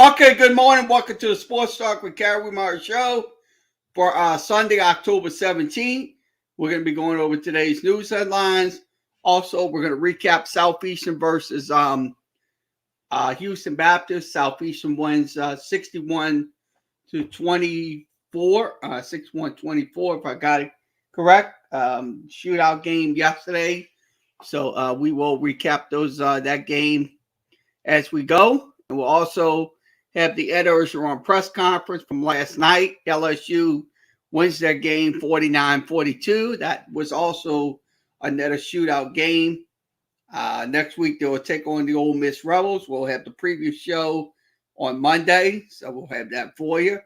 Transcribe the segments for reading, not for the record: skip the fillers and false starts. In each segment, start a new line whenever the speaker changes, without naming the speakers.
Okay, good morning. Welcome to the Sports Talk with Kerry Wehmeyer show for Sunday, October 17th. We're going to be going over today's news headlines. Also, we're going to recap Southeastern versus Houston Baptist. Southeastern wins 61 to 24, 61-24 if I got it correct. Shootout game yesterday. So we will recap that game as we go. And we'll also have the Ed Orgeron press conference from last night. LSU wins their game 49-42. That was also another shootout game. Next week, they will take on the Ole Miss Rebels. We'll have the preview show on Monday, so we'll have that for you.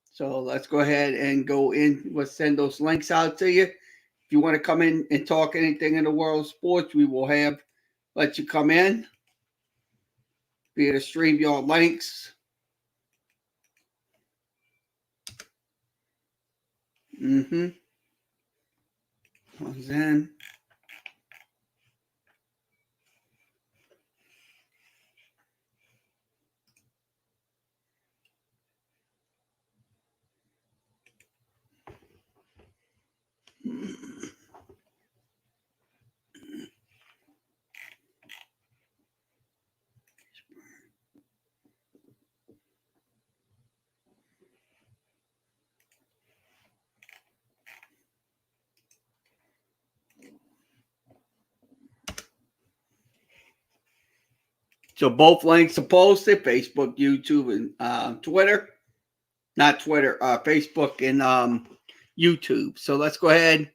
So let's go ahead and go in. We'll send those links out to you. If you want to come in and talk anything in the world of sports, we will let you come in via the StreamYard links. Then so both links are posted: Facebook, YouTube, and Twitter. Not Twitter, Facebook and YouTube. So let's go ahead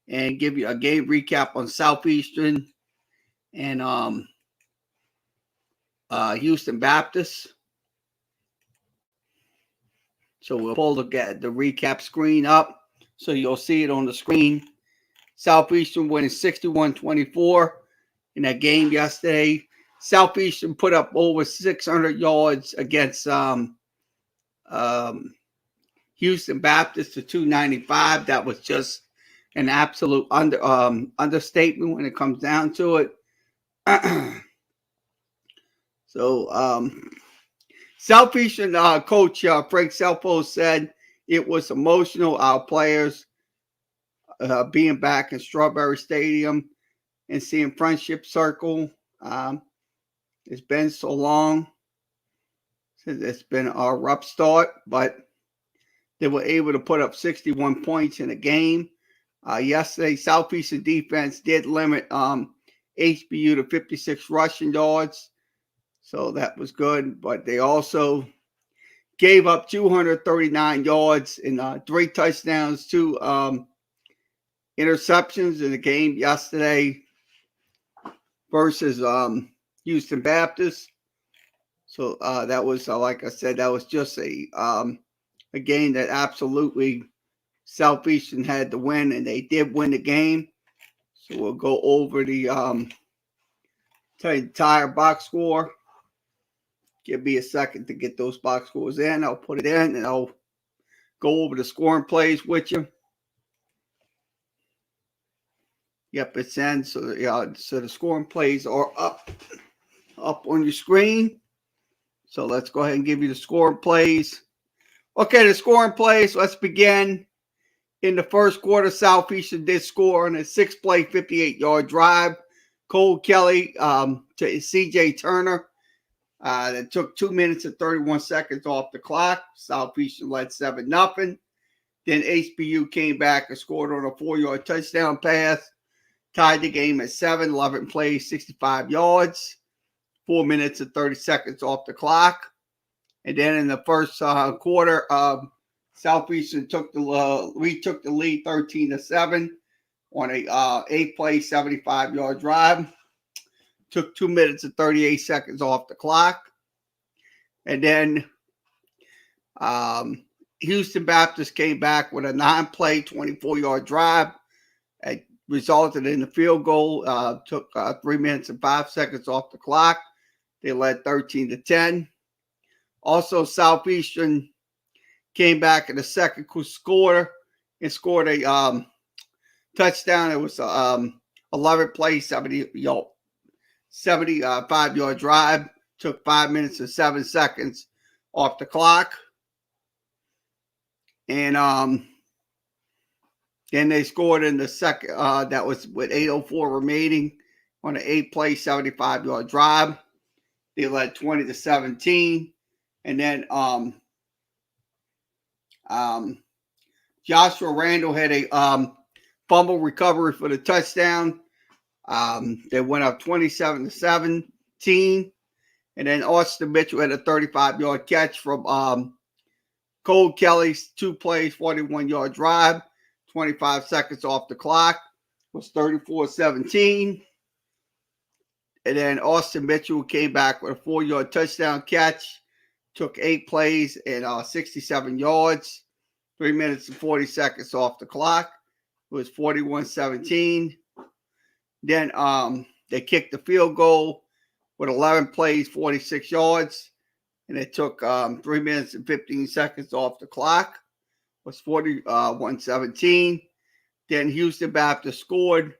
and give you a game recap on Southeastern and Houston Baptist. So we'll pull the recap screen up so you'll see it on the screen. Southeastern winning 61-24 in that game yesterday. Southeastern put up over 600 yards against Houston Baptist to 295. That was just an absolute understatement when it comes down to it. So Southeastern coach Frank Selfo said it was emotional. Our players being back in Strawberry Stadium and seeing Friendship Circle. It's been so long since it's been a rough start, but they were able to put up 61 points in a game. Yesterday, Southeastern defense did limit HBU to 56 rushing yards, so that was good. But they also gave up 239 yards and 3 touchdowns, 2 interceptions in the game yesterday versus Houston Baptist. So that was, like I said, that was just a game that absolutely Southeastern had to win, and they did win the game. So we'll go over the entire box score. Give me a second to get those box scores in. I'll put it in, and I'll go over the scoring plays with you. Yep, it's in. So the scoring plays are up on your screen. So let's go ahead and give you the scoring plays. Okay, the scoring plays. Let's begin. In the first quarter, Southeastern did score on a 6-play, 58-yard drive. Cole Kelly to C.J. Turner. That took 2 minutes and 31 seconds off the clock. Southeastern led 7-0. Then HBU came back and scored on a 4-yard touchdown pass. Tied the game at 7, 11 plays, 65 yards. 4 minutes and 30 seconds off the clock. And then in the first quarter, Southeastern retook the lead 13-7 on a 8-play, 75-yard drive. Took 2 minutes and 38 seconds off the clock. And then Houston Baptist came back with a 9-play, 24-yard drive. It resulted in a field goal. Took 3 minutes and 5 seconds off the clock. They led 13-10. Also, Southeastern came back in the second quarter and scored a touchdown. It was 11 play, 75-yard drive. took 5 minutes and 7 seconds off the clock. And then they scored in the second, that was with 8:04 remaining on an 8-play, 75-yard drive. They led 20-17. And then Joshua Randall had a fumble recovery for the touchdown. They went up 27-17. And then Austin Mitchell had a 35-yard catch from Cole Kelly's 2 plays, 41-yard drive. 25 seconds off the clock. It was 34-17. And then Austin Mitchell came back with a 4-yard touchdown catch. Took 8 plays and 67 yards. 3 minutes and 40 seconds off the clock. It was 41-17. Then they kicked the field goal with 11 plays, 46 yards. And it took 3 minutes and 15 seconds off the clock. It was 41-17. Then Houston Baptist scored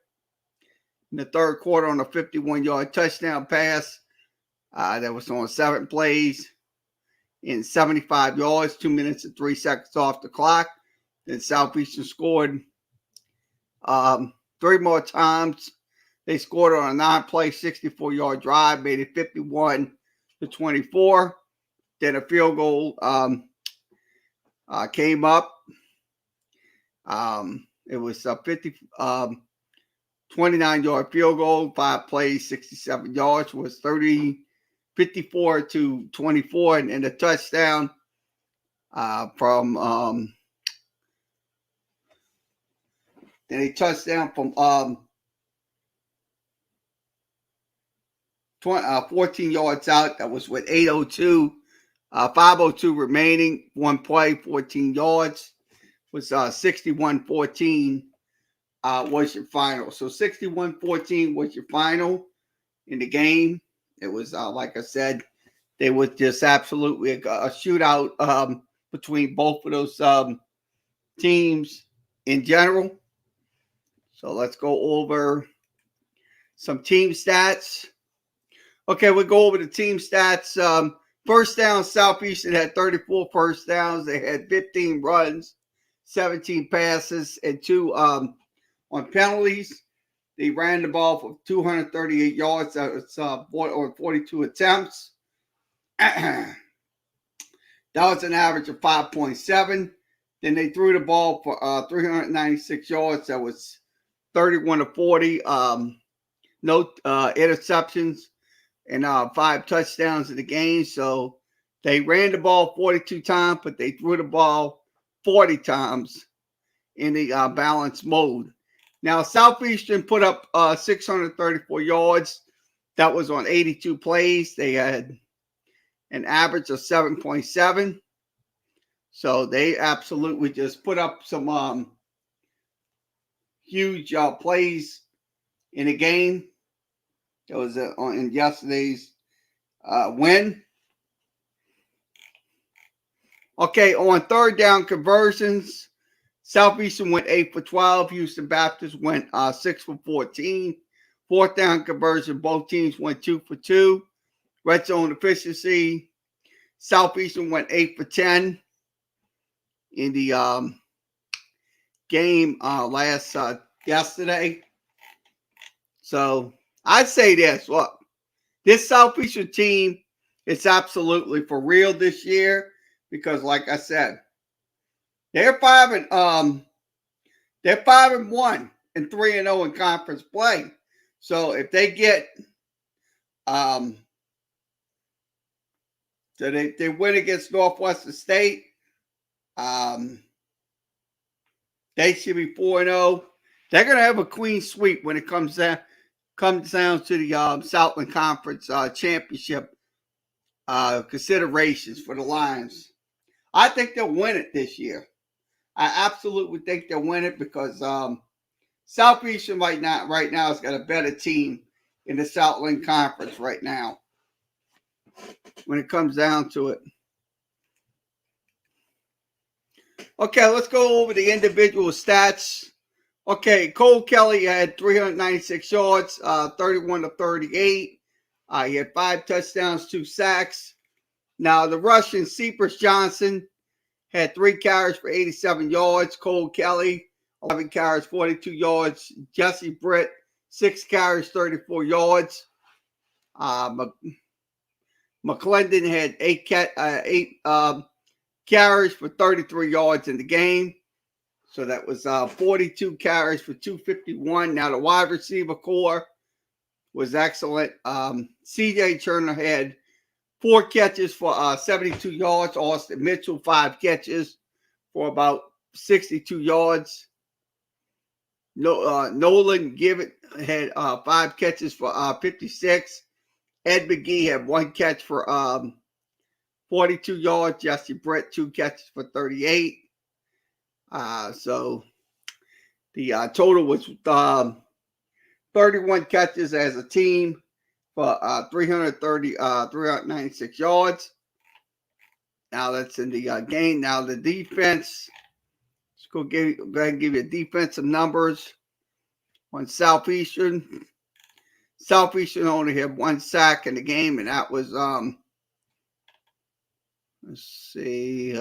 in the third quarter on a 51-yard touchdown pass. That was on 7 plays in 75 yards, 2 minutes and 3 seconds off the clock. Then Southeastern scored 3 more times. They scored on a 9-play, 64-yard drive, made it 51-24. Then a field goal came up. It was a 29-yard field goal, 5 plays, 67 yards, was 54-24, and a touchdown from then a touchdown from 14 yards out. That was with 5:02 remaining, 1 play, 14 yards. Was 61-14 was your final. So 61-14 was your final in the game. It was, like I said, they was just absolutely a shootout between both of those teams in general. So let's go over some team stats. Okay, we'll go over the team stats. First down, Southeastern had 34 first downs. They had 15 runs, 17 passes, and 2 on penalties. They ran the ball for 238 yards. That was 42 attempts. That was an average of 5.7. Then they threw the ball for 396 yards. That was 31-40. No interceptions and 5 touchdowns in the game. So they ran the ball 42 times, but they threw the ball 40 times in the balanced mode. Now, Southeastern put up 634 yards. That was on 82 plays. They had an average of 7.7. So they absolutely just put up some huge plays in the game. It was in yesterday's win. Okay, on third down conversions, Southeastern went 8 for 12. Houston Baptist went 6 for 14. Fourth down conversion, both teams went 2 for 2. Red zone efficiency, Southeastern went 8 for 10 in the game yesterday. So I'd say this: look, this Southeastern team is absolutely for real this year because, like I said, they're 5-1 and 3-0 in conference play. So if they get so they win against Northwestern State, they should be 4-0. They're going to have a clean sweep when it comes down to the Southland Conference championship considerations for the Lions. I think they'll win it this year. I absolutely think they'll win it because Southeastern right now has got a better team in the Southland Conference right now when it comes down to it. Okay, let's go over the individual stats. Okay, Cole Kelly had 396 yards, 31-38. He had 5 touchdowns, 2 sacks. Now, the Russian, Cephas Johnson, had 3 carries for 87 yards. Cole Kelly, 11 carries, 42 yards. Jesse Britt, 6 carries, 34 yards. McClendon had 8 carries for 33 yards in the game. So that was 42 carries for 251. Now, the wide receiver core was excellent. C.J. Turner had 4 catches for 72 yards. Austin Mitchell, 5 catches for about 62 yards. Nolan Gibbett had 5 catches for 56. Ed McGee had 1 catch for 42 yards. Jesse Britt, 2 catches for 38. So the total was 31 catches as a team for 396 yards. Now that's in the game. Now the defense. Let's go ahead and give you defensive numbers on Southeastern. Southeastern only had 1 sack in the game, and that was let's see,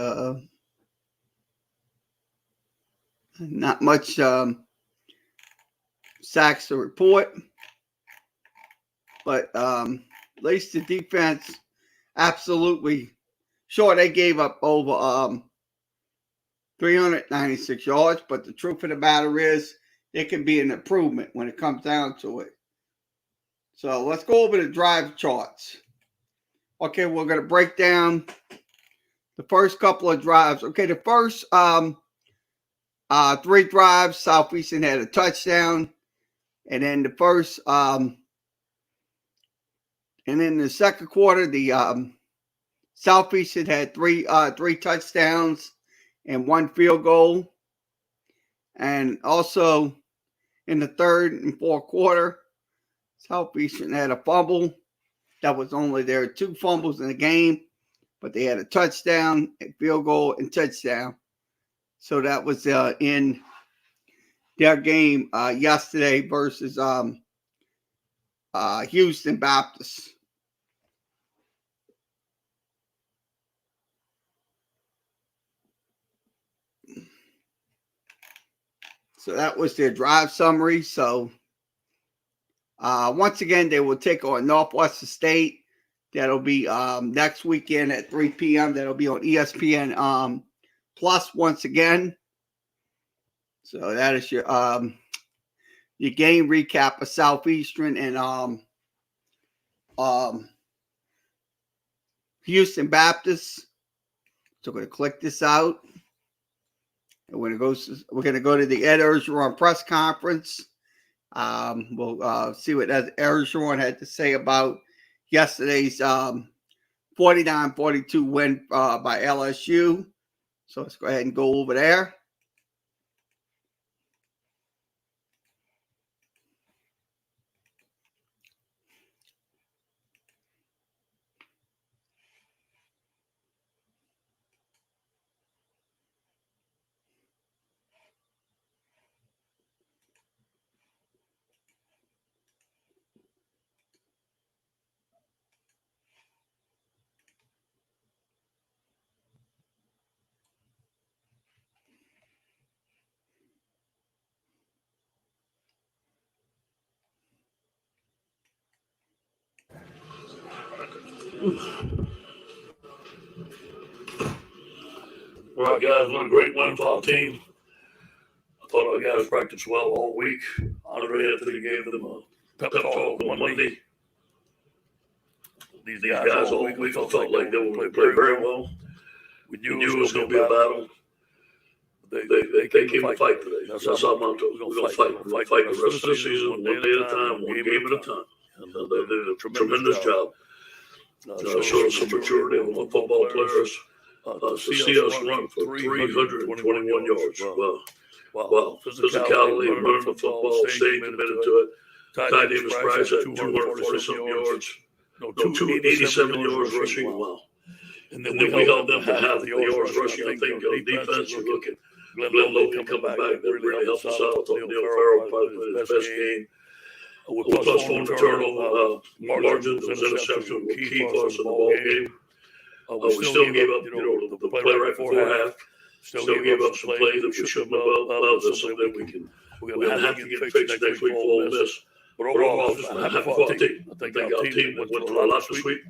not much sacks to report, but at least the defense absolutely. Sure, they gave up over 396 yards, but the truth of the matter is it can be an improvement when it comes down to it. So let's go over the drive charts. Okay, we're going to break down the first couple of drives. Okay, the first 3 drives, Southeastern had a touchdown. And then the first, and then the second quarter, the Southeastern had 3 touchdowns and 1 field goal. And also in the third and fourth quarter, Southeastern had a fumble. That was only there were 2 fumbles in the game, but they had a touchdown, a field goal, and touchdown. So that was in their game yesterday versus Houston Baptist. So that was their drive summary. So once again, they will take on Northwestern State. That'll be next weekend at 3 p.m. That'll be on ESPN Plus once again. So that is your game recap of Southeastern and Houston Baptist. So we're going to click this out. And we're going to go to the Ed Orgeron press conference. We'll see what Ed Orgeron had to say about yesterday's 49-42 win by LSU. So let's go ahead and go over there.
All right, guys, what a great win for our team. I thought our guys practiced well all week. Andre Anthony gave them a pep talk on Monday. These guys all week I felt like they were going to play very well. We knew it was going to be a battle. They came to fight today. That's our motto. We're going to fight. We're going to fight the rest of the season, one day at a time, one game at a time. And they did a tremendous job. Showed some maturity among football players. To see us run for 321 yards. Wow. Physicality, running the football, staying committed to it. Ty Davis Price had 240-something yards. 287 yards rushing. Wow. And then we held them to half the yards rushing. I think on defense, you look at Glenn Logan coming back. That really helped us out. Neil Farrell probably played his best game. with plus 4 in the turnover margin. Those interceptions were key for us in the ball game. We still gave up, the play right before half. Still gave up some plays that we shouldn't have allowed. That's something we're going to have to get fixed next week for Ole Miss. But overall, I'm happy for our team. I think our team went through a lot this week.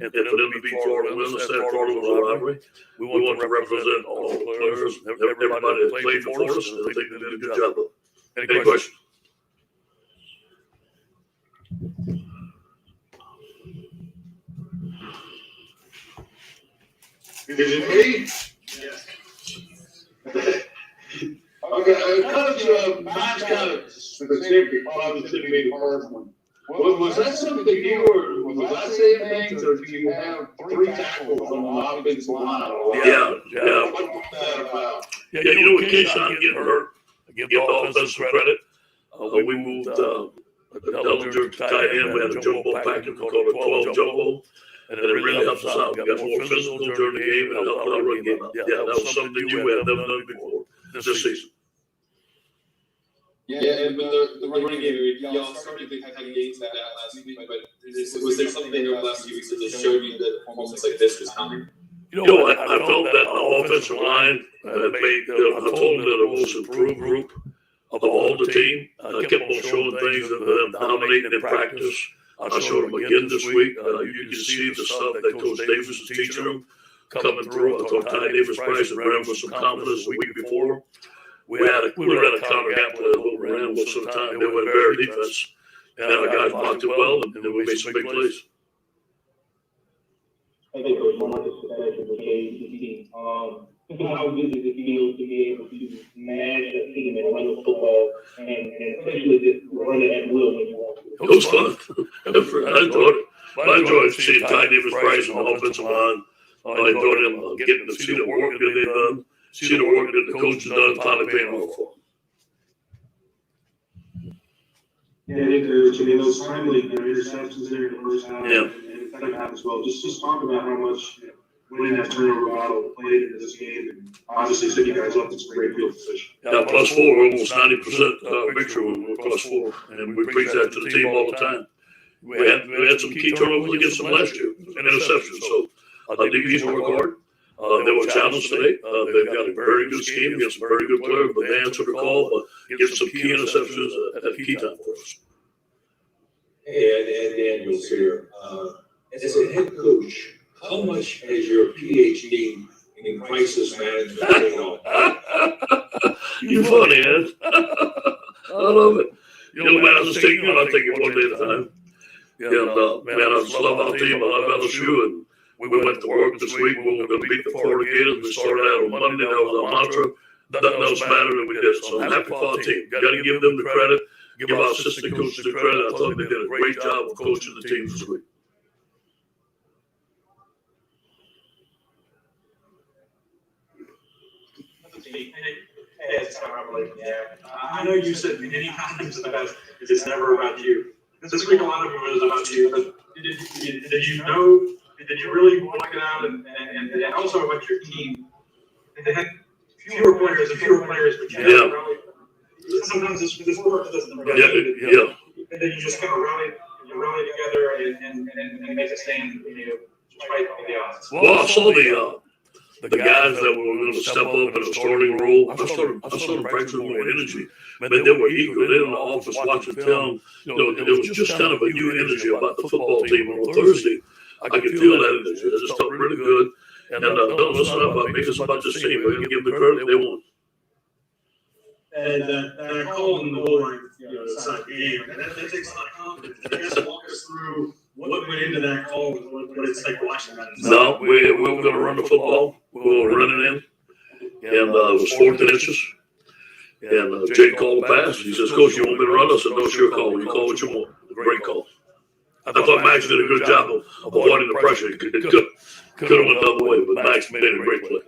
And for them to beat Florida, win instead of Florida was a rivalry. We want to represent all the players, everybody that played for us, and I think they did a good job. Any questions?
Is it me? Yes. Okay, Coach, mine's kind of specific, positively the first one. Was that something you were, was I saying things, or do you have 3 tackles on the offensive line?
Yeah.
What's that about?
Yeah, in case I'm getting hurt, I give the offense some credit. We moved Dellinger to tight end. We had a jumbo package, we called it 12 jumbo. And it really helps us out. We got more physical during the game and helped our run game out. Yeah, that was something you had never done before this season.
Yeah, and with the running game, y'all started to kind of gauge that last week, but was there something over the last few weeks that just showed you that performance like this was coming?
I felt that the offensive line had made, I told them they're the most improved group of all the team. I kept on showing things that them dominating in practice. I showed them again this week. You can see the stuff that Coach Davis is teaching them coming through. I thought Ty Davis-Price had ran with some confidence the week before. We ran a counter gap play, a little ran with some time. They went bare defense, and our guys blocked it well, and we made some big plays.
I think Coach Marcus was the team. How good does it feel to be able to manage a team and run the football, and especially just run it at will when you want to?
It was fun. I enjoyed seeing Ty Davis-Price on the offensive line. I enjoyed them getting to see the work that they've done. See the work that the coach has done, finally paying off for them.
Yeah, I think there's those timely interceptions there in the first half
Yeah.
and the second half as well. Just talk about how much winning that turnover battle played in this game, and obviously set you guys up in some great field position.
Yeah, plus 4, almost 90% victory when we're plus 4, and we preach that to the team all the time. We had some key turnovers against them last year, interceptions. So I think these work hard. They were challenged today. They've got a very good scheme against some very good players, but they answered the call, but get some key interceptions at a key time for us.
And Daniel's here. As a head coach, how much has your PhD in crisis management paid off?
You funny, Ed. I love it. Man, I was thinking, I take it one day at a time. And man, I just love our team. I love LSU, and we went to work this week. We were going to beat the Florida Gators. We started out on Monday. That was our mantra. Nothing else mattered, and we did. So I'm happy for our team. Got to give them the credit. Give our assistant coaches the credit. I thought they did a great job of coaching the team this week.
I know you said many times that it's never about you. This week a lot of it was about you, but did you know, did you really want to get out and also about your team? They had fewer players, but you had rally. Sometimes this work doesn't rally.
Yeah.
And then you just kind of rally together and make a stand, despite all the odds.
Well, I saw the guys that were going to step up in a starting role. I saw them practicing more energy. Man, they were eager. They were in the office watching film. It was just kind of a new energy about the football team. And on Thursday, I could feel that energy. It just felt really good. And don't listen about me. It's about this team. We're going to give them the credit they want.
And that call in the goal line, it's not a game. And that takes a lot of confidence. You guys walk us through what went into that call, what it's like watching that.
No, we were going to run the football. We were running in. And it was 4th inches. And Jake called a pass. He says, Coach, you want me to run? I said, no, it's your call. You call what you want. Great call. I thought Max did a good job of avoiding the pressure. It could have went the other way, but Max made a great play.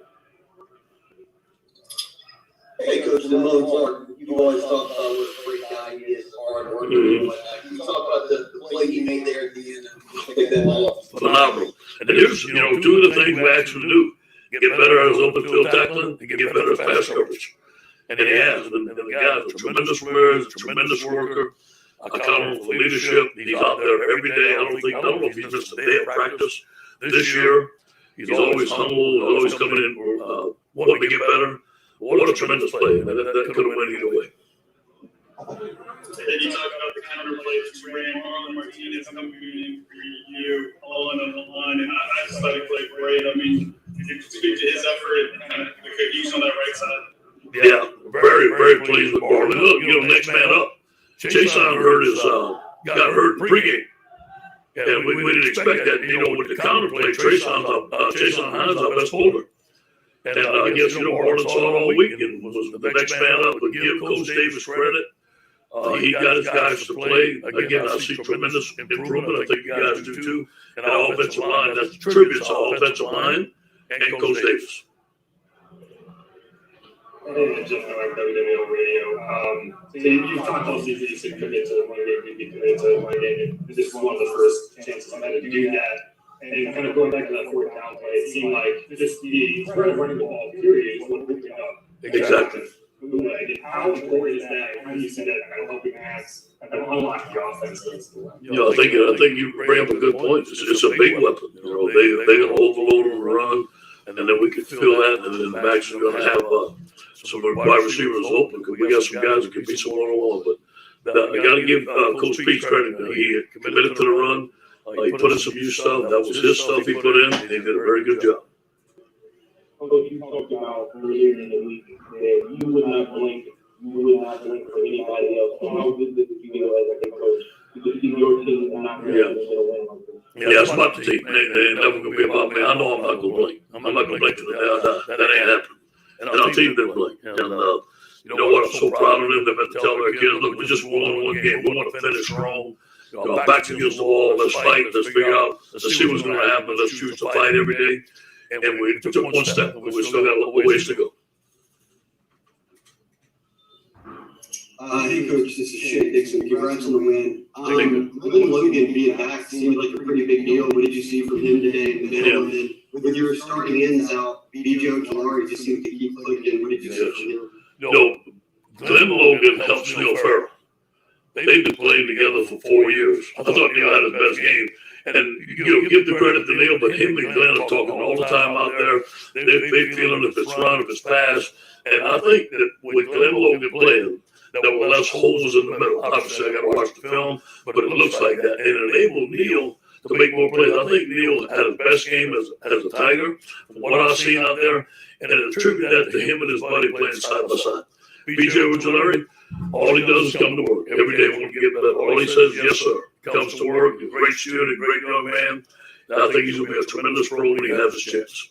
Hey, Coach, in another part, you always talk about what a great guy he is, hard work. Can you talk about the play he made there at the end and pick that ball off?
Phenomenal. And here's, 2 of the things we actually do. Get better at his open field tackling and get better at pass coverage. And he has. And the guy's a tremendous player, a tremendous worker. I count him for leadership. He's out there every day. I don't know if he's missed a day of practice this year. He's always humble, always coming in, wanting to get better. What a tremendous play. That could have went either way.
And you talk about the counter play that you ran, Marlon Martinez coming in for you on the line, and I just thought he played great. I mean, you can speak to his effort and kind of the good use on that right side.
Yeah, very, very pleased with Marlon. Look, next man up. Jason got hurt in pregame. And we didn't expect that. With the counter play, Jason Hines, our best bowler. And I guess, Marlon saw it all week and was the next man up. But give Coach Davis credit. He got his guys to play. Again, I see tremendous improvement. I think you guys do too. And our offensive line, that's tribute to our offensive line and Coach Davis.
And just like WWL radio, so you talked all season, you said commit to one game, you commit to one game, and this is one of the first chances I had to do that. And kind of going back to that fourth down play, it seemed like just the spread of running the ball, period, is what opened up.
Exactly.
How important is that? How do you see that kind of helping us kind of unlock the offense?
I think you bring up a good point. It's a big weapon. They're going to overload on the run, and then we can feel that, and then the backs are going to have some wide receivers open because we got some guys that can be some one-on-one. But I got to give Coach Pete credit. He committed to the run. He put in some new stuff. That was his stuff he put in, and he did a very good job.
Coach, you talked about earlier in the week that you would not blink for anybody else. How good did you feel as a head coach? Because your team is not really going to win like this.
Yeah, it's about the team. They're never going to be about me. I know I'm not going to blink. I'm not going to blink to the day I die. That ain't happening. And our team didn't blink. And you know what? I'm so proud of them. They've been telling their kids, look, we just won one game. We want to finish strong. Our backs against the wall. Let's fight. Let's figure out. Let's see what's going to happen. Let's choose to fight every day. And we took one step. We still got a little ways to go.
Hey, Coach, this is Shane Dixon. Congrats on the win. Lynn Logan being back seemed like a pretty big deal. What did you see from him today in the middle? And then with your starting ends out, BJ Ojolari just seemed to keep clicking. What did you see from him?
Glenn Logan helps Neil Farrell. They've been playing together for 4 years. I thought Neil had his best game. And, give the credit to Neil, but him and Glenn are talking all the time out there. They feeling if it's run, if it's pass. And I think that with Glenn Logan playing, there were less holes in the middle. Obviously, I got to watch the film, but it looks like that. And it enabled Neil to make more plays. I think Neil had his best game as a Tiger, from what I've seen out there, and it attributed that to him and his buddy playing side by side. BJ Ojolari, all he does is come to work. Every day when we get better, all he says is, yes, sir. Comes to work, a great student, great young man. And I think he's going to be a tremendous pro when he has his chance.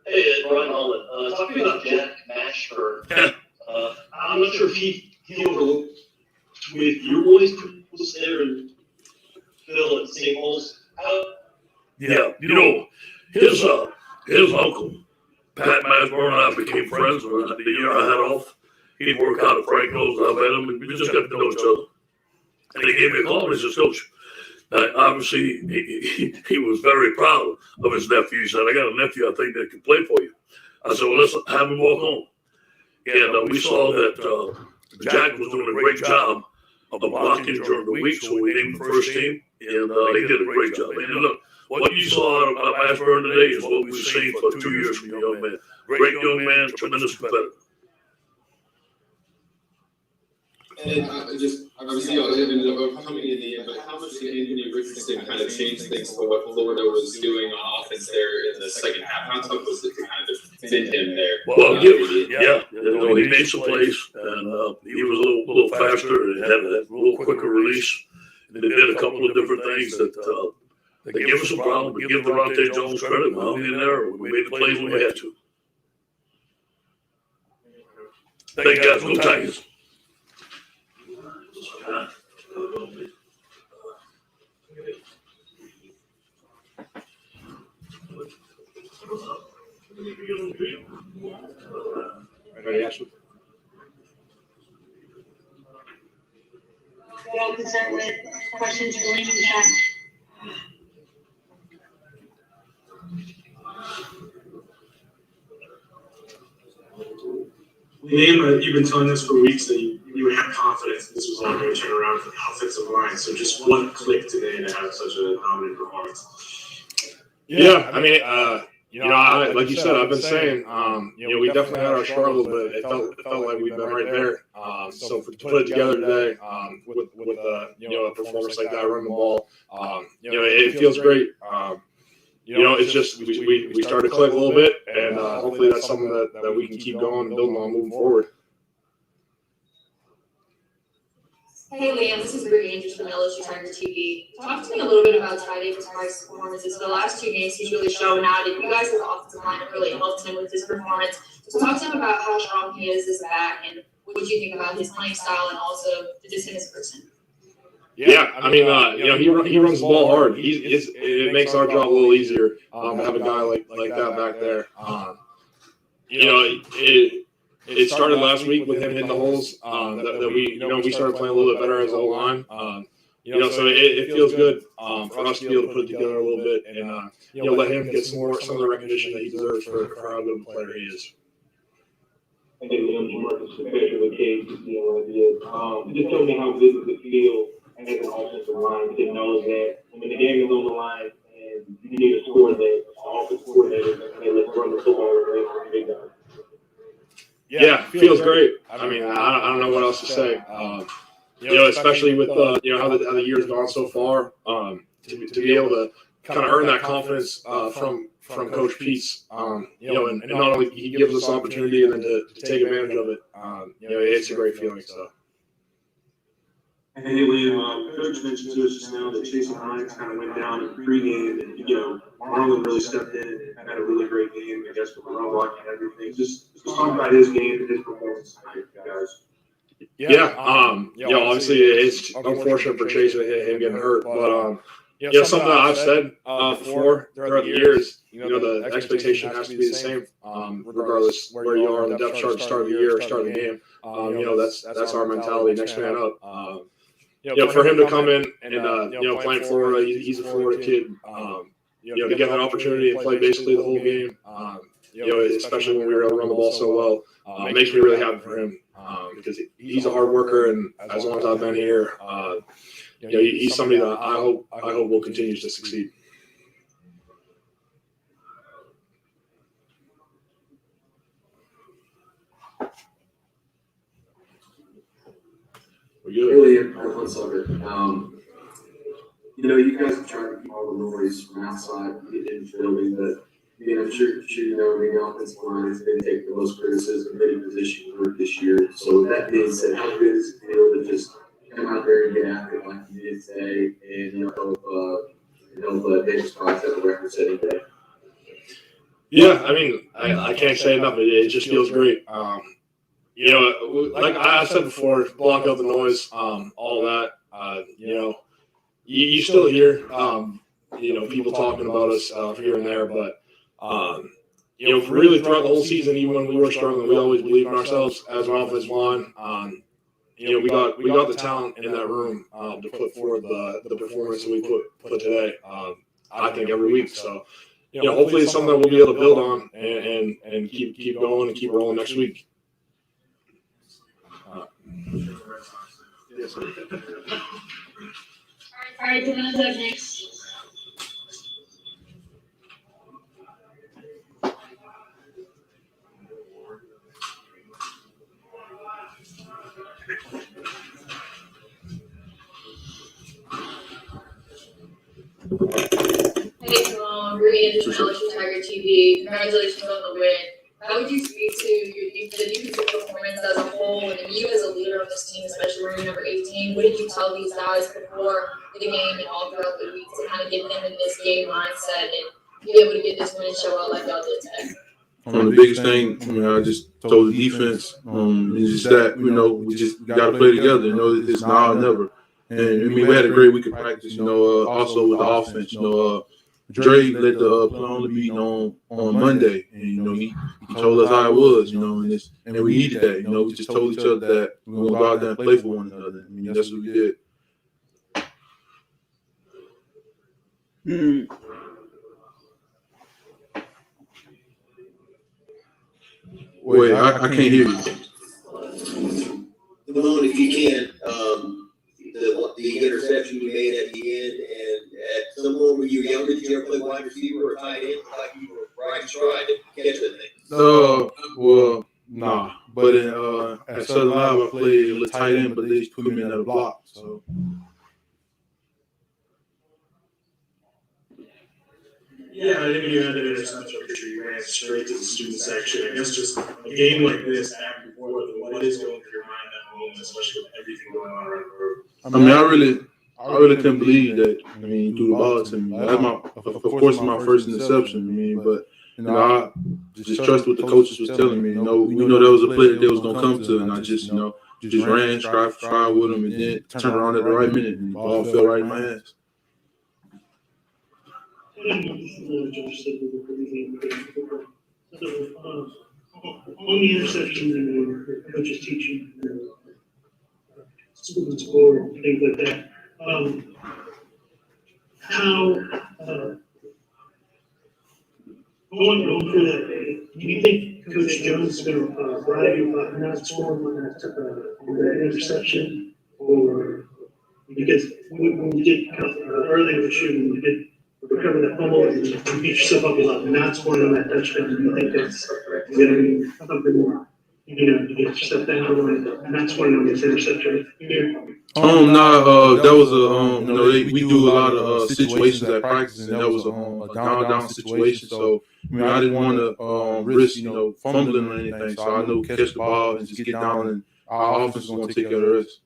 Hey, it's Brian Holland. Talking about Jack Mashburn, I'm not sure if he overlooked with your boys there and Phil and St. Paul's.
Yeah, his uncle, Pat Mashburn, and I became friends the year I had off. He'd work out at Franco's. I met him, and we just got to know each other. And he gave me a call, and he says, Coach, obviously, he was very proud of his nephew. He said, I got a nephew I think that can play for you. I said, well, let's have him walk on. And we saw that Jack was doing a great job of blocking during the week, so we named him first team, and he did a great job. And look, what you saw out of Mashburn today is what we've seen for 2 years from the young man. Great young man, tremendous competitor.
And obviously, y'all ended up coming in the end, but how much did Anthony Richardson kind of change things for what Florida was doing on offense there in the second half? How tough was it to kind of defend him there?
Well, he made some plays, and he was a little faster and had a little quicker release. And they did a couple of different things that gave us some problems, but give Durante Jones credit. We hung in there. We made the plays when we had to. Thank you, guys. Go Tigers.
Well, concerned with questions going in the chat.
Liam, you've been telling us for weeks that you
you would have confidence this was all going to turn around for the offensive line. So just one click today to have such a dominant performance.
Yeah, I mean, like you said, I've been saying, we definitely had our struggles, but it felt like we've been right there. So to put it together today, with a performance like that, running the ball, it feels great. It's just we started to click a little bit, and hopefully that's something that we can keep going and building on moving forward.
Hey Liam, this is Brittany Andrews from LSU Tiger TV. Talk to me a little bit about Ty Davis Price's performances. The last 2 games he's really shown out, and you guys as the offensive line have really helped him with his performance. So talk to him about how strong he is as a back, and what do you think about his playing style and also just him as a person?
Yeah, I mean, he runs the ball hard. It makes our job a little easier to have a guy like that back there. It started last week with him hitting the holes that we started playing a little bit better as a whole line. So it feels good for us to be able to put it together a little bit and let him get some of the recognition that he deserves for how good a player he is.
I think Liam Marcus is better with Cage, just tell me how good does it feel as an offensive line to know that when the game is on the line and you need to score, that the offensive coordinator and let's run the football and big guy.
Yeah, feels great. I mean, I don't know what else to say. Especially with how the year's gone so far, to be able to kind of earn that confidence from Coach Peace, and not only he gives us the opportunity and then to take advantage of it, it's a great feeling. So.
Hey, Liam, Coach mentioned to us just now that Chase Hines kind of went down in pregame, and Marlon really stepped in and had a really great game, I guess, with the run blocking and everything. Just talk about his game and his performance tonight, guys.
Yeah, obviously it's unfortunate for Chase with him getting hurt, but something that I've said before throughout the years, the expectation has to be the same, regardless where you are on the depth chart at the start of the year or start of the game. That's our mentality, next man up. For him to come in and play in Florida, he's a Florida kid. To get an opportunity and play basically the whole game, especially when we were able to run the ball so well, it makes me really happy for him because he's a hard worker, and as long as I've been here, he's somebody that I hope will continue to succeed.
Really important subject. You guys have tried to keep all the noise from outside in the building, but I'm sure the offensive line has been taking the most criticism of any position group this year. So with that being said, how good does it feel to just come out there and get after it like you did today, and help Davis Price have a record-setting day?
Yeah, I mean, I can't say enough. It just feels great. Like I said before, block out the noise, all that. You still hear, people talking about us here and there, but really throughout the whole season, even when we were struggling, we always believed in ourselves as an offensive line. We got the talent in that room to put forward the performance that we put today. I think every week. So, hopefully it's something that we'll be able to build on and keep going and keep rolling next week.
All right, Joanna's up next.
Hey, Brittany Andrews from LSU Tiger TV. Congratulations on the win. How would you speak to the defensive performance as a whole, and you as a leader of this team, especially wearing number 18? What did you tell these guys before the game and all throughout the week to kind of get them in this game mindset and be able to get this win and show out like y'all did today?
The biggest thing, I just told the defense, is just that, we just got to play together. It's now or never. And, we had a great week of practice, also with the offense. Dre let the play on the beat on Monday, and, he told us how it was, and we needed that. We just told each other that we're going to go out there and play for one another. That's what we did. Wait, I can't hear you.
Damone, if you can, the interception you made at the end, and at some point when you were younger, did you ever play wide receiver or tight end? Like you were right stride to catch that thing.
Well, nah. But at Southern Live, I played a tight end, but they just put me in that block. So.
Yeah, I think when you had that interception picture, you ran straight to the student section. I guess just a game like this, back and forth, what is going through your mind at home, especially with everything going on around the road?
I mean, I really couldn't believe that. I mean, you threw the ball to me. That's of course, my first interception. I mean, but I just trusted what the coaches was telling me. We know there was a play that they was gonna come to, and I just ran, tried with them, and then turned around at the right minute, and the ball fell right in my hands.
On the interception and your coaches teaching students score, things like that. Going through that, do you think Coach Jones is going to bribe you about not scoring on that interception? Or because when you did earlier this year, when you did recover that fumble and you beat yourself up about not scoring on that touchdown, do you think that's going to be something more? You get yourself down and not scoring on this interception here?
That was we do a lot of situations at practice, and that was a down situation. So I didn't want to risk fumbling or anything. So I knew catch the ball and just get down, and our offense was going to take care of the rest.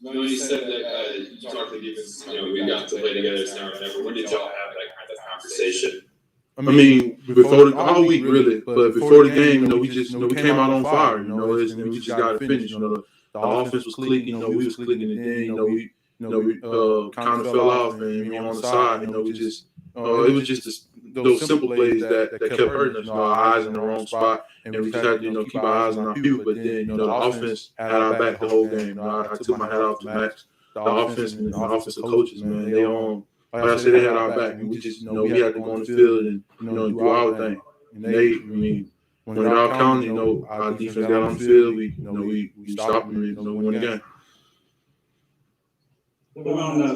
When you said that you talked to the defense, we got to play together now or never. When did y'all have that kind of conversation?
I mean, before all week really, but before the game, we just we came out on fire. We just got to finish. The offense was clicking. We was clicking, and then we kind of fell off, and on the side, we just it was just those simple plays that kept hurting us. Our eyes in the wrong spot, and we just had to keep our eyes on our feet. But then the offense had our back the whole game. I took my hat off to Max, the offense and the offensive coaches. Man, they like I said, they had our back, and we just we had to go on the field and do our thing. And when it all counted, our defense got on the field. We stopped them and won the game.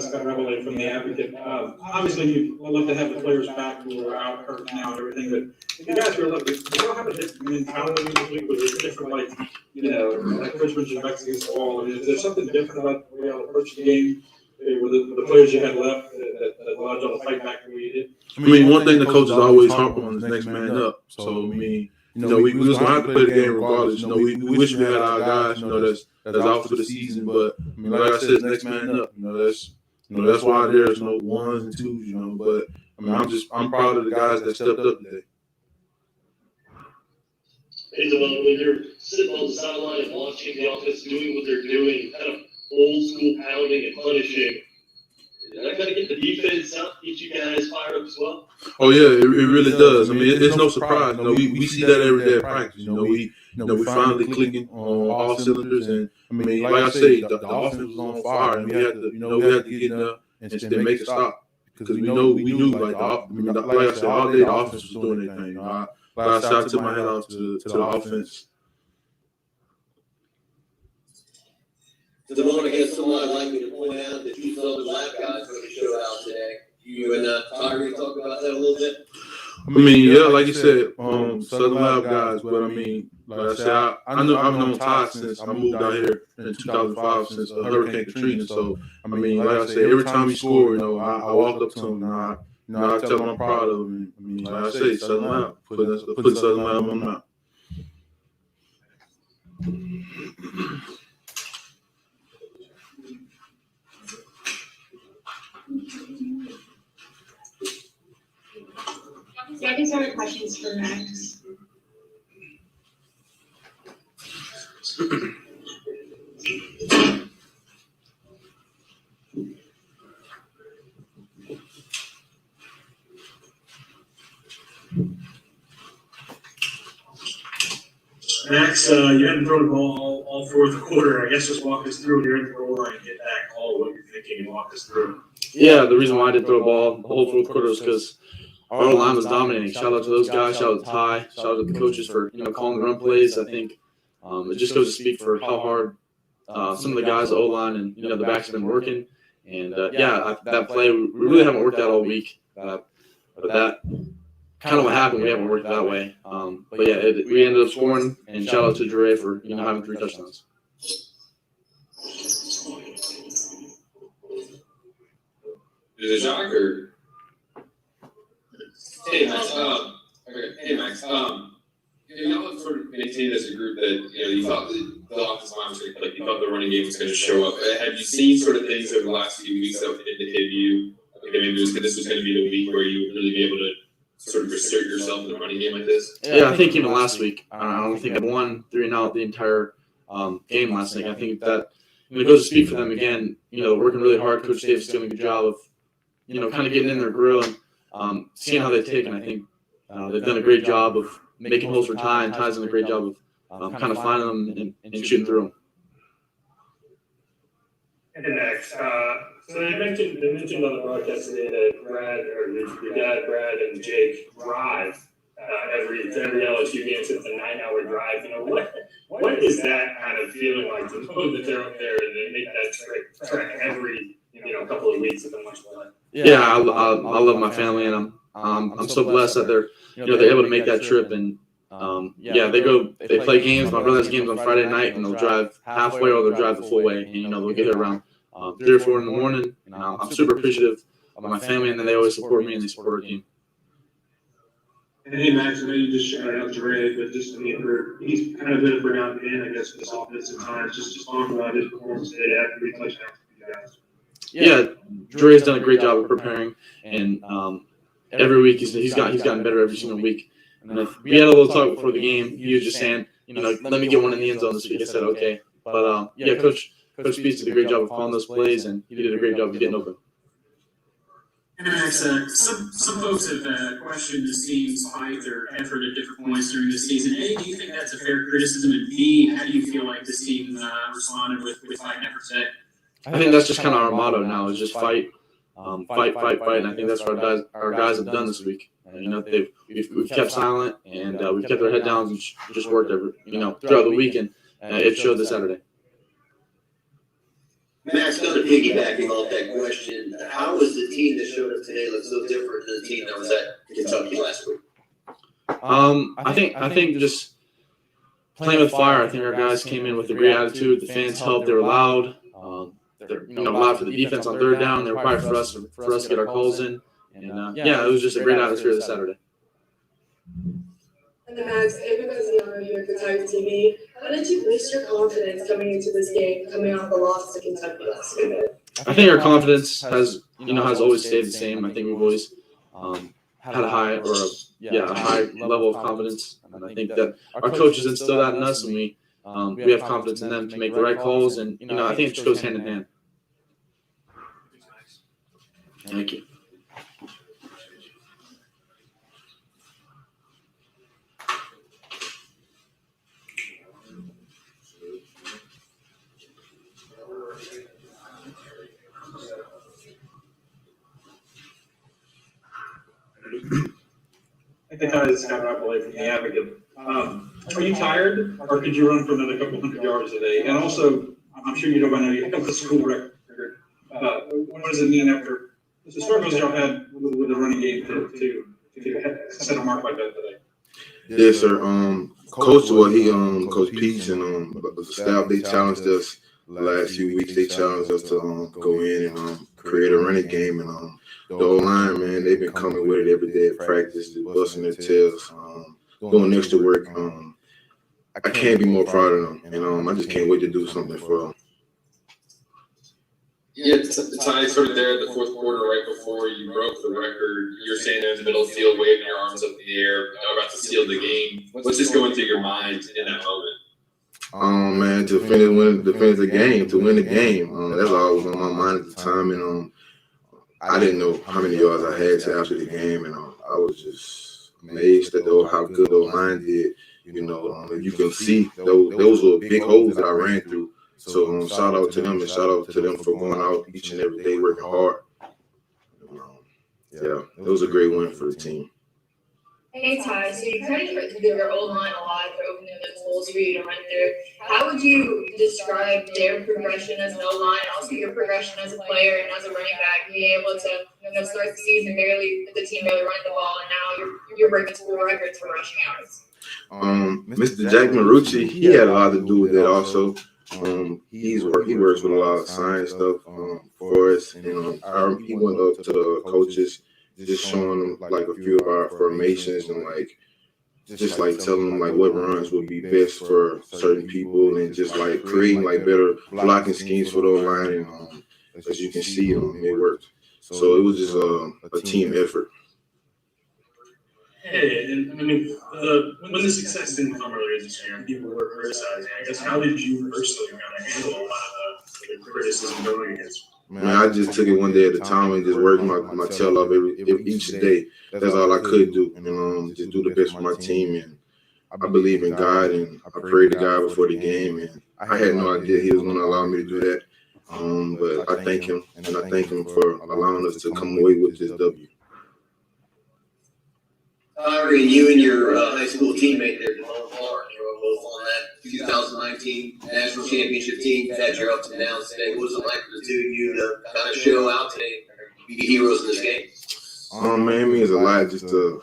Scott Revelay from the Advocate. Obviously, you'd love to have the players back who are out hurt now and everything, but you guys were lucky. You don't have a different mentality this week, was it different, like Chris mentioned, back against the wall? Is there something different about the way y'all approach the game with the players you had left that allowed y'all to fight back the way you did?
I mean, one thing the coaches always harp on is next man up. So, I mean, we was going to have to play the game regardless. We wish we had our guys, that's out for the season. But, I mean, like I said, next man up. That's why there's no ones and twos, But, I mean, I'm proud of the guys that stepped up today.
Hey, Damone, when you're sitting on the sideline and watching the offense doing what they're doing, kind of old school pounding and punishing, did that kind of get the defense out, get you guys fired up as well?
Oh yeah, it really does. I mean, it's no surprise. We see that every day at practice. We finally clicking on all cylinders, and I mean, like I say, the offense was on fire, and we had to get in there and make a stop because we knew like I said, all day the offense was doing their thing. I took my head off to the offense.
Damone, I guess someone would like me to point out that you Southern Lab guys really showed out today. You and Tiger talk about that a little bit?
I mean, yeah, like you said, Southern Lab guys, but I mean, like I said, I've known Todd since I moved out here in 2005, since Hurricane Katrina. So, I mean, like I said, every time he scored, I walked up to him and I tell him I'm proud of him. I mean, like I say, Southern Lab, put Southern Lab on the map.
Yeah, these are questions for Max.
Max, you hadn't thrown the ball all fourth quarter. I guess just walk us through here at the goal line and get back all what you're thinking and walk us through.
Yeah, the reason why I didn't throw the ball the whole fourth quarter was because our line was dominating. Shout out to those guys. Shout out to Ty. Shout out to the coaches for calling the run plays. I think It just goes to speak for how hard some of the guys, the O-line and the backs have been working. And that play we really haven't worked out all week. But that kind of what happened. We haven't worked that way. But yeah, we ended up scoring. And shout out to Dre for having 3 touchdowns.
Is it Jacques or? Hey Max. Okay. Hey Max. Y'all have sort of maintained as a group that you thought the offensive line was going to, you thought the running game was going to show up. Have you seen sort of things over the last few weeks that would indicate to you, okay, maybe this was going to be the week where you would really be able to sort of assert yourself in the running game like this?
Yeah, I think even last week, I don't think I won 3-and-out the entire game last week. I think that it goes to speak for them again. Working really hard. Coach Davis doing a good job of kind of getting in their grill and seeing how they take. And I think they've done a great job of making holes for Ty, and Ty's done a great job of kind of finding them and shooting through them.
And next, so they mentioned on the broadcast today that Brad, or your dad, Brad, and Jake drive every LSU game. So it's a 9-hour drive. What is that kind of feeling like to know that they're up there and they make that trek every couple of weeks of the lunch play?
Yeah, I love my family, and I'm so blessed that they're able to make that trip. And they play games. My brother has games on Friday night, and they'll drive halfway or they'll drive the full way, and they'll get there around 3 or 4 in the morning. And I'm super appreciative of my family, and then they always support me and they support our team.
And hey, Max, I know you just shouted out Dre, but he's kind of been a burnout man, I guess, for this offense at times. Just talk about his performance today after 3 touchdowns for you guys.
Yeah, Dre's done a great job of preparing, and every week he's gotten better every single week. And if we had a little talk before the game, he was just saying, let me get one in the end zone this week. I said, okay. But Coach Speeds did a great job of calling those plays, and he did a great job of getting open.
And Max, some folks have questioned this team's height or effort at different points during the season. A, do you think that's a fair criticism? And B, how do you feel like this team responded with fight and effort today?
I think that's just kind of our motto now, is just fight. And I think that's what our guys have done this week. We've kept silent, and we've kept our head down and just worked throughout the week, and it showed this Saturday.
Max, kind of piggybacking off that question, how was the team that showed up today look so different than the team that was at Kentucky last week?
I think just playing with fire. I think our guys came in with a great attitude. The fans helped. They were loud. They're loud for the defense on 3rd down. They're quiet for us to get our calls in. And it was just a great atmosphere this Saturday.
And then Max, because of the honor here at Kentucky TV, how did you boost your confidence coming into this game, coming off the loss to Kentucky last week?
I think our confidence has always stayed the same. I think we've always had a high level of confidence, and I think that our coaches instill that in us, and we have confidence in them to make the right calls, and I think it just goes hand in hand. Thank you.
I think I just got right away from the advocate. Are you tired, or could you run for another couple hundred yards today? And also, I'm sure you know by now, you have the school record. What does it mean after the struggles y'all had with the running game to set a mark like that today?
Yes, sir. Coach Peach and the staff, they challenged us the last few weeks. They challenged us to go in and create a running game, and the O-line, man, they've been coming with it every day at practice, busting their tails, doing extra work. I can't be more proud of them, and I just can't wait to do something for them.
Yeah, Ty, sort of there in the 4th quarter, right before you broke the record, you're standing there in the middle of the field, waving your arms up in the air, about to seal the game. What's just going through your mind in that moment?
Man, to finish the game, to win the game. That's all that was on my mind at the time, and I didn't know how many yards I had after the game, and I was just amazed at how good the line did. You can see those were big holes that I ran through. So shout out to them, and shout out to them for going out each and every day working hard. It was a great win for the team.
Hey Ty, so you credit your O line a lot for opening those holes for you to run through. How would you describe their progression as an O line, and also your progression as a player and as a running back, being able to start the season barely with the team barely running the ball, and now you're breaking school records for rushing yards?
Mr. Jack Marucci, he had a lot to do with it also. He works with a lot of science stuff for us, and he went up to the coaches, just showing them like a few of our formations and like just like telling them like what runs would be best for certain people, and just like creating like better blocking schemes for those line. And as you can see, it worked. So it was just a team effort.
Hey, and I mean, when the success didn't come earlier this year and people were criticizing, I guess, how did you personally kind of handle a lot of the criticism going against you?
Man, I just took it one day at a time and just worked my tail off each day. That's all I could do, and just do the best for my team. And I believe in God, and I prayed to God before the game, and I had no idea He was going to allow me to do that. But I thank Him, and I thank Him for allowing us to come away with this W.
Tyrie, you and your high school teammate there, Devon Clark, you were both on that 2019 national championship team. You had your ups and downs today. What was it like for the two of you to kind of show out today, be heroes in this game?
Man, it means a lot just to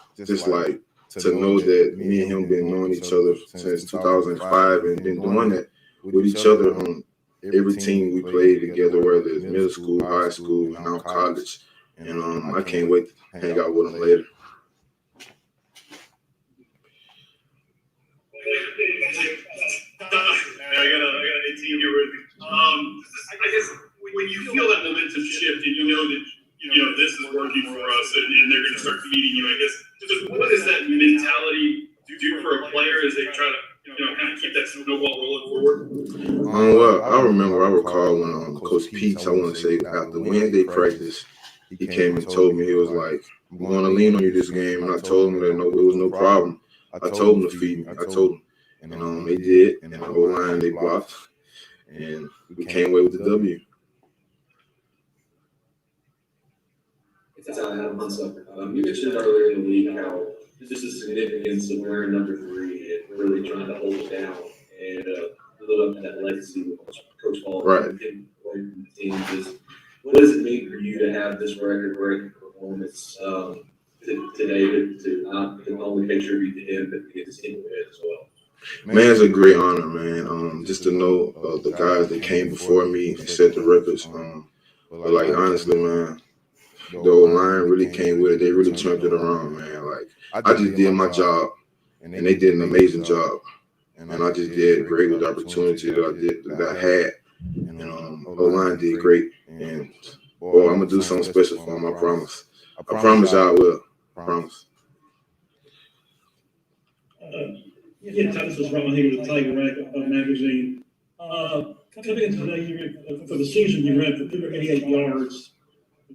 know that me and him been knowing each other since 2005 and been doing that with each other on every team we played together, whether it's middle school, high school, and now college. And I can't wait to hang out with him later.
I got a team here with me. I guess when you feel that momentum shift and you know that this is working for us and they're going to start feeding you, I guess just what does that mentality do for a player as they try to kind of keep that snowball rolling forward?
Well, I recall when Coach Peets, I want to say after Wednesday practice, he came and told me, he was like, "I'm going to lean on you this game," and I told him that it was no problem. I told him to feed me. I told him. And they did, and the whole line they blocked, and we came away with the W.
It's Adam Hunsucker. You mentioned earlier in the week how just the significance of wearing number 3 and really trying to hold it down and live up to that legacy with Coach Paul.
Right.
What does it mean for you to have this record-breaking performance today to not only pay tribute to him, but to get this team win as well?
Man, it's a great honor, man. Just to know the guys that came before me and set the records. But like honestly, man, the old line really came with it. They really turned it around, man. Like I just did my job, and they did an amazing job. And I just did great with the opportunity that I had. And O-line did great. And boy, I'm gonna do something special for them. I promise. I promise y'all will. Promise.
Yeah, this is Ron here with Tiger Rank magazine. Coming into today, for the season, you ran for 288 yards,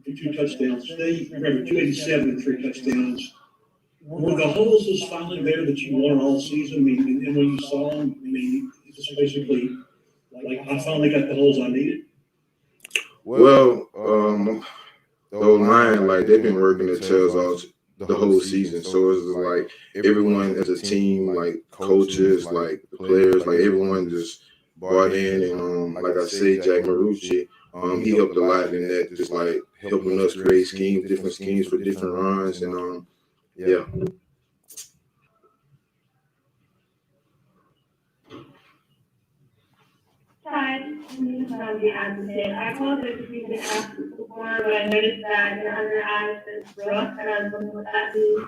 2 touchdowns. Today, you ran for 287 and 3 touchdowns. Were the holes just finally there that you wanted all season? I mean, and when you saw them, I mean, it's just basically like I finally got the holes I needed.
Well, the whole line, like they've been working their tails off the whole season. So it's just like everyone as a team, like coaches, like players, like everyone just bought in. And like I say, Jack Marucci, he helped a lot in that, just like helping us create schemes, different schemes for different runs. And yeah.
Hi, I'm the advocate. I apologize if you've been asked this before, but I noticed that your under eyes is rough, and I was wondering what that means.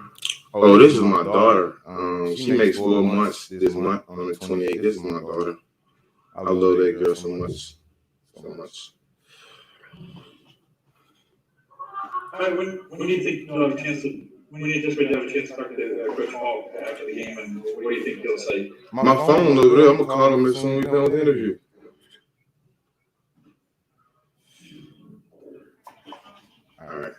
Oh, this is my daughter. She makes 4 months this month on the 28th. This is my daughter. I love that girl so much. So much.
When do you think you'll have a chance to? When do you anticipate to have a chance to talk to Coach Hall after the game, and what do you think he'll say?
My phone over there. I'm gonna call him as soon as we're done with the interview. All right.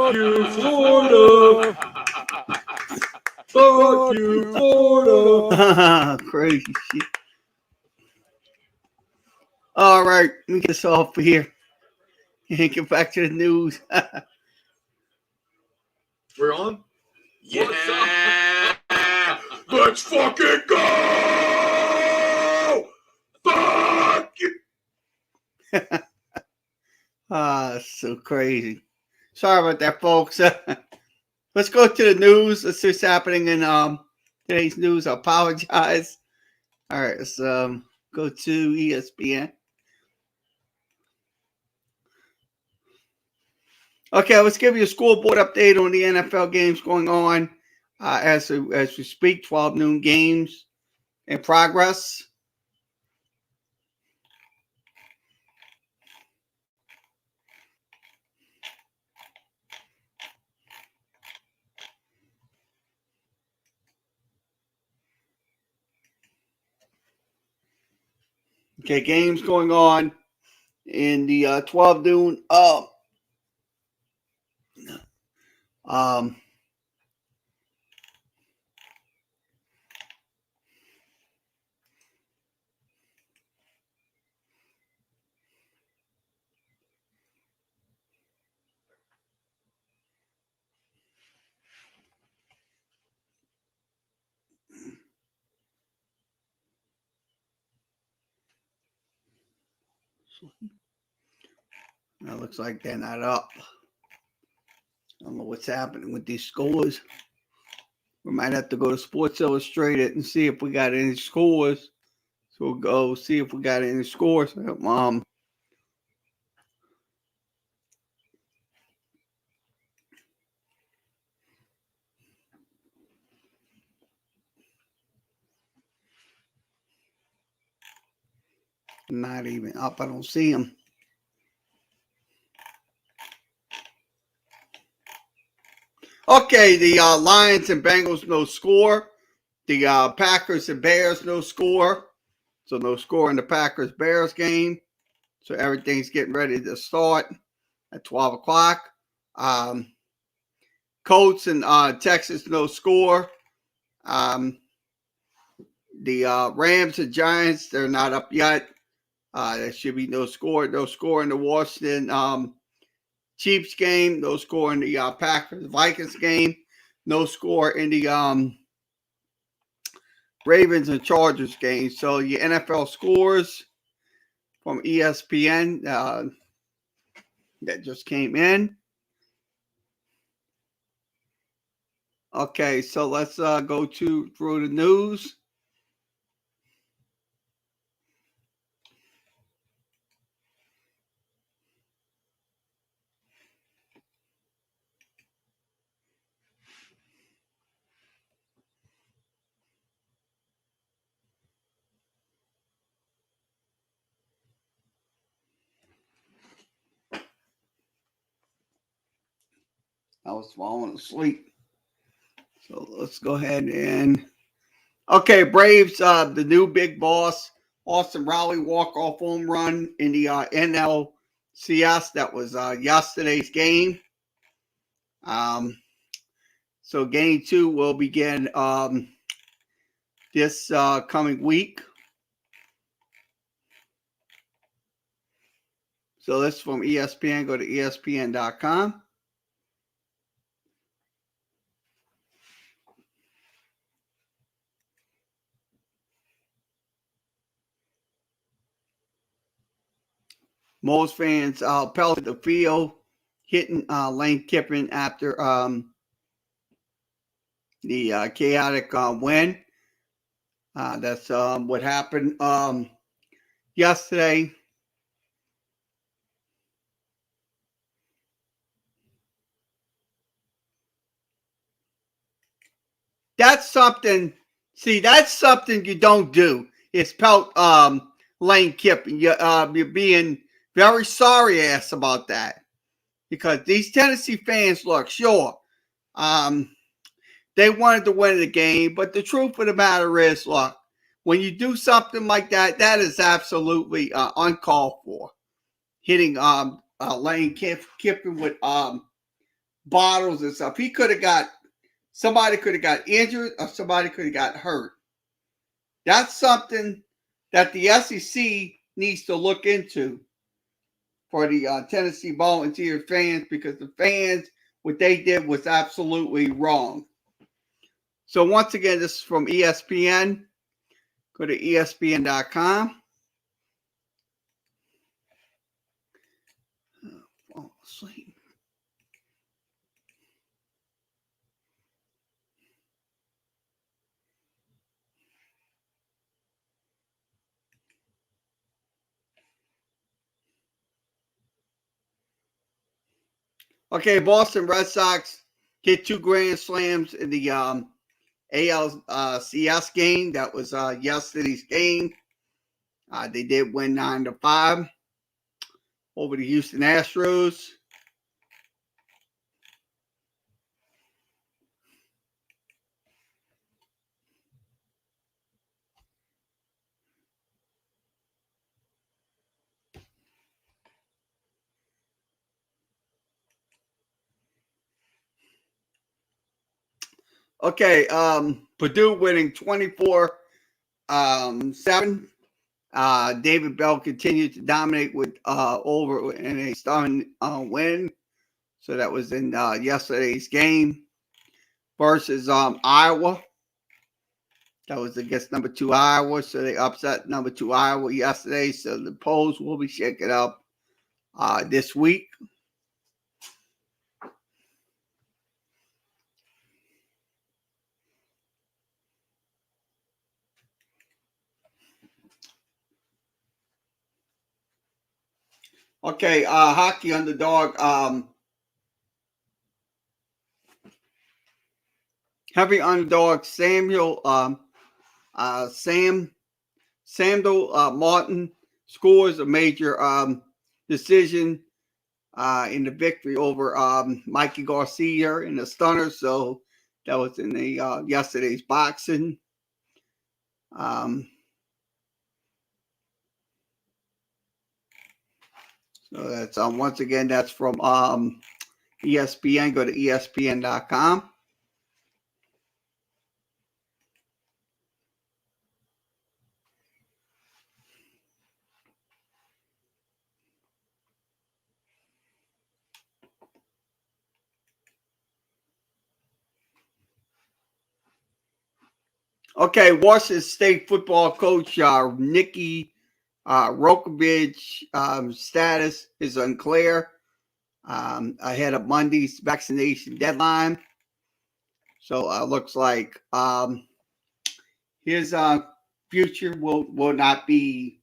Fuck you, Florida. Fuck you, Florida.
Crazy shit. All right, let me get us off here and get back to the news.
We're on? Yeah. Let's fucking go! Fuck you!
So crazy. Sorry about that, folks. Let's go to the news. Let's see what's happening in today's news. I apologize. All right, let's go to ESPN. Okay, let's give you a scoreboard update on the NFL games going on as we speak. 12 noon games in progress. Okay, games going on in the 12 noon. That looks like they're not up. I don't know what's happening with these scores. We might have to go to Sports Illustrated and see if we got any scores. So we'll go see if we got any scores. Not even up. I don't see them. Okay, the Lions and Bengals, no score. The Packers and Bears, no score. So no score in the Packers-Bears game. So everything's getting ready to start at 12 o'clock. Colts and Texas, no score. The Rams and Giants, they're not up yet. There should be no score. No score in the Washington Chiefs game. No score in the Packers-Vikings game. No score in the Ravens and Chargers game. So your NFL scores from ESPN that just came in. Okay, so let's go through the news. I was falling asleep. So let's go ahead and okay, Braves, the new big boss, Austin Riley walk-off home run in the NLCS. That was yesterday's game. So game 2 will begin this coming week. So this is from ESPN. Go to ESPN.com. Most fans pelted the field, hitting Lane Kiffin after the chaotic win. That's what happened yesterday. That's something. See, that's something you don't do. Is pelt Lane Kiffin. You're being very sorry ass about that, because these Tennessee fans, look, sure, they wanted to win the game, but the truth of the matter is, look, when you do something like that, that is absolutely uncalled for. Hitting Lane Kiffin with bottles and stuff. Somebody could have got injured or somebody could have got hurt. That's something that the SEC needs to look into for the Tennessee Volunteer fans, because the fans, what they did was absolutely wrong. So once again, this is from ESPN. Go to ESPN.com. Fall asleep. Boston Red Sox hit 2 grand slams in the ALCS game. That was yesterday's game. They did win 9-5 over the Houston Astros. Purdue winning 24-7. David Bell continued to dominate with over in a stunning win. So that was in yesterday's game versus Iowa. That was against number 2 Iowa. So they upset number 2 Iowa yesterday. So the polls will be shaking up this week. Hockey underdog. Heavy underdog Samuel Martin scores a major decision in the victory over Mikey Garcia in the stunner. So that was in the yesterday's boxing. So that's once again, that's from ESPN. Go to ESPN.com. Washington State football coach Nikki Rokovich status is unclear ahead of Monday's vaccination deadline. So looks like his future will not be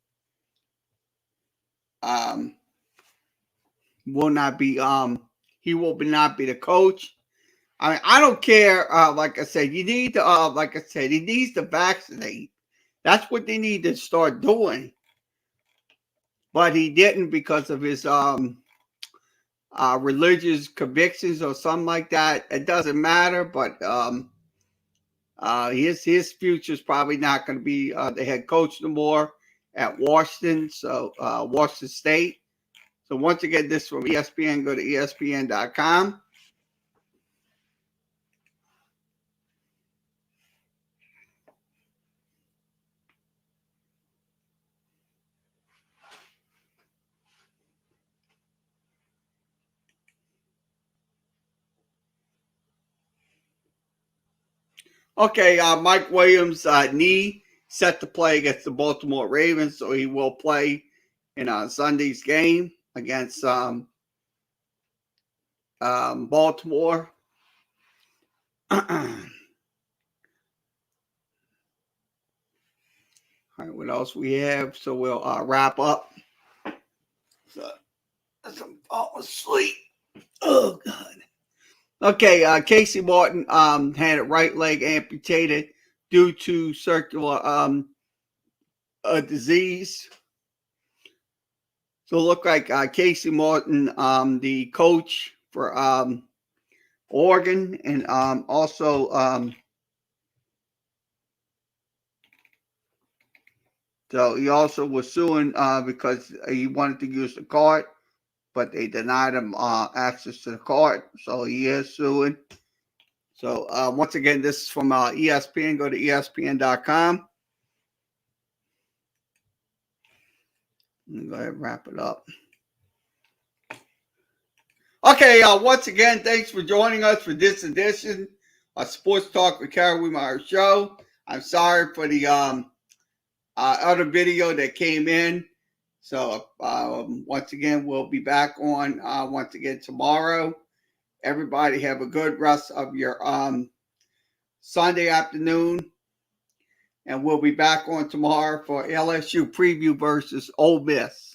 he will not be the coach. I mean, I don't care. Like I said, you need to he needs to vaccinate. That's what they need to start doing. But he didn't because of his religious convictions or something like that. It doesn't matter, but his future is probably not going to be the head coach no more at Washington. So Washington State. So once again, this is from ESPN. Go to ESPN.com. Mike Williams' knee set to play against the Baltimore Ravens, so he will play in Sunday's game against Baltimore. All right, what else we have? So we'll wrap up. So, I'm falling asleep. Oh, God. Casey Martin had a right leg amputated due to circular disease. So it looked like Casey Martin, the coach for Oregon, and also so he also was suing because he wanted to use the card but they denied him access to the court, so he is suing. So once again, this is from ESPN. Go to ESPN.com. Go ahead and wrap it up. Okay, once again, thanks for joining us for this edition of Sports Talk with Kerry Wehmeyer show. I'm sorry for the other video that came in. So once again, we'll be back on once again tomorrow. Everybody have a good rest of your Sunday afternoon. And we'll be back on tomorrow for LSU preview versus Ole Miss.